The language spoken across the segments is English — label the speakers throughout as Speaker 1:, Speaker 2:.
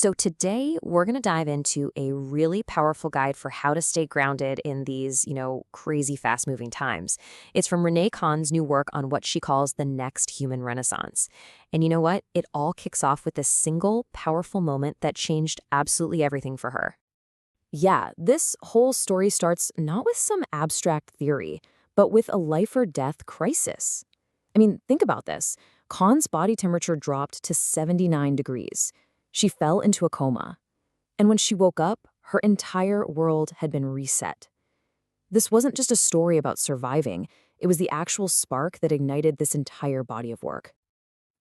Speaker 1: So today we're going to dive into a really powerful guide for how to stay grounded in these, crazy fast-moving times. It's from Renee Kahn's new work on what she calls the next human renaissance. And you know what? It all kicks off with this single powerful moment that changed absolutely everything for her. Yeah, this whole story starts not with some abstract theory, but with a life or death crisis. I mean, think about this. Khan's body temperature dropped to 79 degrees. She fell into a coma. And when she woke up, her entire world had been reset. This wasn't just a story about surviving, it was the actual spark that ignited this entire body of work.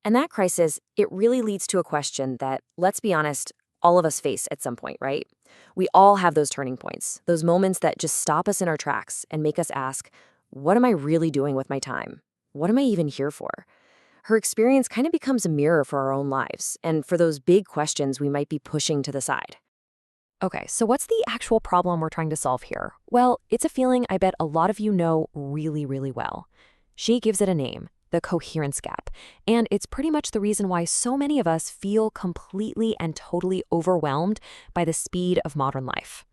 Speaker 1: And that crisis, it really leads to a question that, let's be honest, all of us face at some point, right? We all have those turning points, those moments that just stop us in our tracks and make us ask, what am I really doing with my time? What am I even here for? Her experience kind of becomes a mirror for our own lives and for those big questions we might be pushing to the side. Okay, so what's the actual problem we're trying to solve here? Well, it's a feeling I bet a lot of you know really, really well. She gives it a name, the coherence gap, and it's pretty much the reason why so many of us feel completely and totally overwhelmed by the speed of modern life.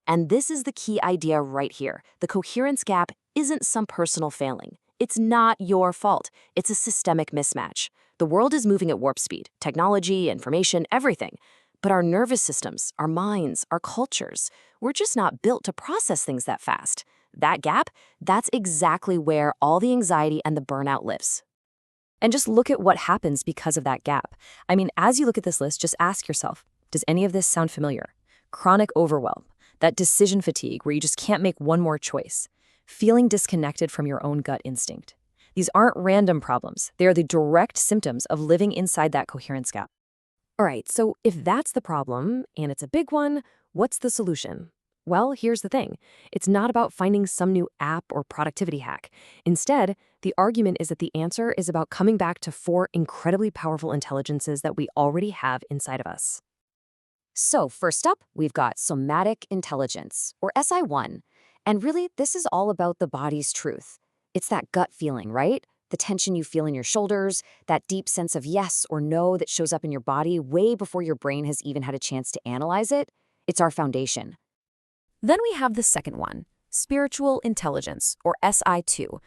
Speaker 1: And this is the key idea right here. The coherence gap isn't some personal failing. It's not your fault. It's a systemic mismatch. The world is moving at warp speed, technology, information, everything. But our nervous systems, our minds, our cultures, we're just not built to process things that fast. That gap, that's exactly where all the anxiety and the burnout lives. And just look at what happens because of that gap. I mean, as you look at this list, just ask yourself, does any of this sound familiar? Chronic overwhelm, that decision fatigue where you just can't make one more choice. Feeling disconnected from your own gut instinct. These aren't random problems. They are the direct symptoms of living inside that coherence gap. All right, so if that's the problem, and it's a big one, what's the solution? Well, here's the thing. It's not about finding some new app or productivity hack. Instead, the argument is that the answer is about coming back to 4 incredibly powerful intelligences that we already have inside of us. So first up, we've got somatic intelligence, or SI1. And really, this is all about the body's truth. It's that gut feeling, right? The tension you feel in your shoulders, that deep sense of yes or no that shows up in your body way before your brain has even had a chance to analyze it. It's our foundation. Then we have the second one, spiritual intelligence, or SI2.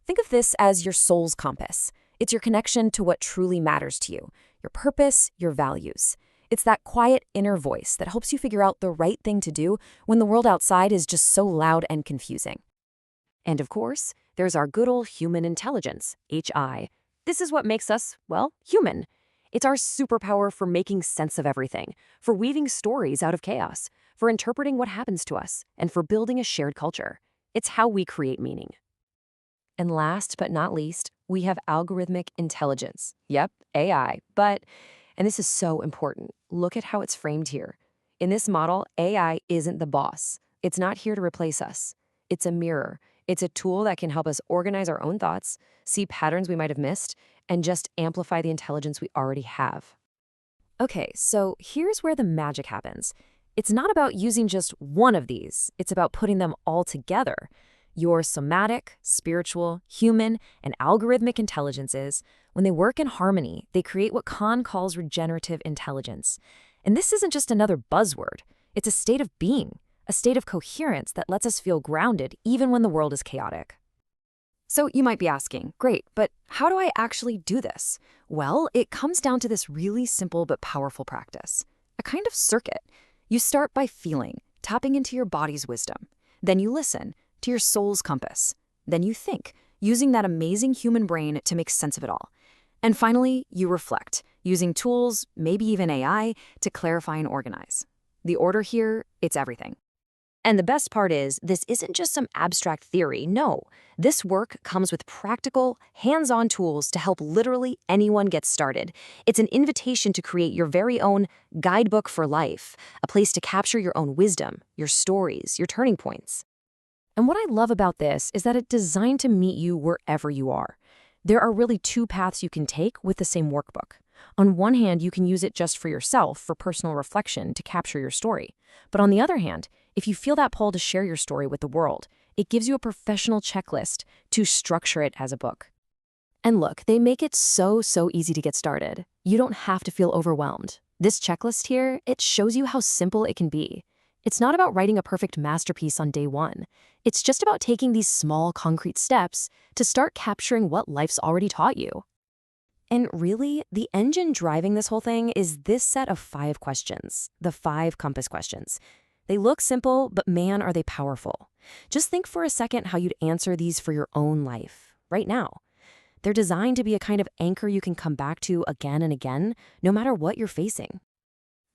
Speaker 1: Think of this as your soul's compass. It's your connection to what truly matters to you, your purpose, your values. It's that quiet inner voice that helps you figure out the right thing to do when the world outside is just so loud and confusing. And of course, there's our good old human intelligence, HI. This is what makes us, well, human. It's our superpower for making sense of everything, for weaving stories out of chaos, for interpreting what happens to us, and for building a shared culture. It's how we create meaning. And last but not least, we have algorithmic intelligence. Yep, AI, and this is so important. Look at how it's framed here. In this model, AI isn't the boss. It's not here to replace us. It's a mirror. It's a tool that can help us organize our own thoughts, see patterns we might have missed, and just amplify the intelligence we already have. Okay, so here's where the magic happens. It's not about using just one of these. It's about putting them all together. Your somatic, spiritual, human, and algorithmic intelligences, when they work in harmony, they create what Kahn calls regenerative intelligence. And this isn't just another buzzword. It's a state of being, a state of coherence that lets us feel grounded even when the world is chaotic. So you might be asking, great, but how do I actually do this? Well, it comes down to this really simple but powerful practice, a kind of circuit. You start by feeling, tapping into your body's wisdom. Then you listen to your soul's compass. Then you think, using that amazing human brain to make sense of it all. And finally, you reflect, using tools, maybe even AI, to clarify and organize. The order here, it's everything. And the best part is, this isn't just some abstract theory, no. This work comes with practical, hands-on tools to help literally anyone get started. It's an invitation to create your very own guidebook for life, a place to capture your own wisdom, your stories, your turning points. And what I love about this is that it's designed to meet you wherever you are. There are really 2 paths you can take with the same workbook. On one hand, you can use it just for yourself, for personal reflection, to capture your story. But on the other hand, if you feel that pull to share your story with the world, it gives you a professional checklist to structure it as a book. And look, they make it so easy to get started. You don't have to feel overwhelmed. This checklist here, it shows you how simple it can be. It's not about writing a perfect masterpiece on day one. It's just about taking these small, concrete steps to start capturing what life's already taught you. And really, the engine driving this whole thing is this set of 5 questions, the 5 compass questions. They look simple, but man, are they powerful. Just think for a second how you'd answer these for your own life, right now. They're designed to be a kind of anchor you can come back to again and again, no matter what you're facing.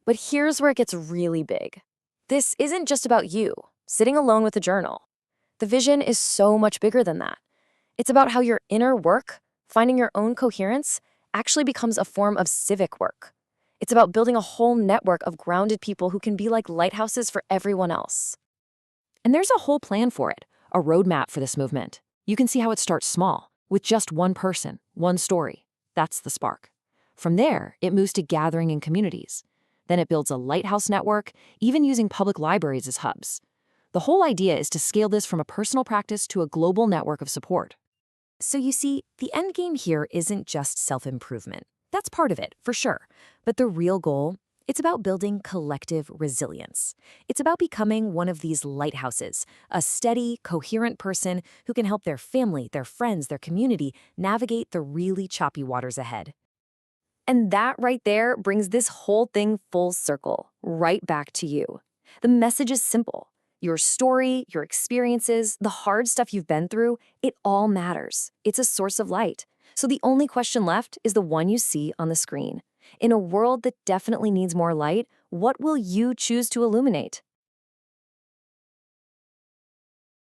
Speaker 1: But here's where it gets really big. This isn't just about you, sitting alone with a journal. The vision is so much bigger than that. It's about how your inner work, finding your own coherence, actually becomes a form of civic work. It's about building a whole network of grounded people who can be like lighthouses for everyone else. And there's a whole plan for it, a roadmap for this movement. You can see how it starts small, with just one person, one story. That's the spark. From there, it moves to gathering in communities. Then it builds a lighthouse network, even using public libraries as hubs. The whole idea is to scale this from a personal practice to a global network of support. So you see, the end game here isn't just self-improvement. That's part of it, for sure. But the real goal, it's about building collective resilience. It's about becoming one of these lighthouses, a steady, coherent person who can help their family, their friends, their community navigate the really choppy waters ahead. And that right there brings this whole thing full circle, right back to you. The message is simple. Your story, your experiences, the hard stuff you've been through, it all matters. It's a source of light. So the only question left is the one you see on the screen. In a world that definitely needs more light, what will you choose to illuminate?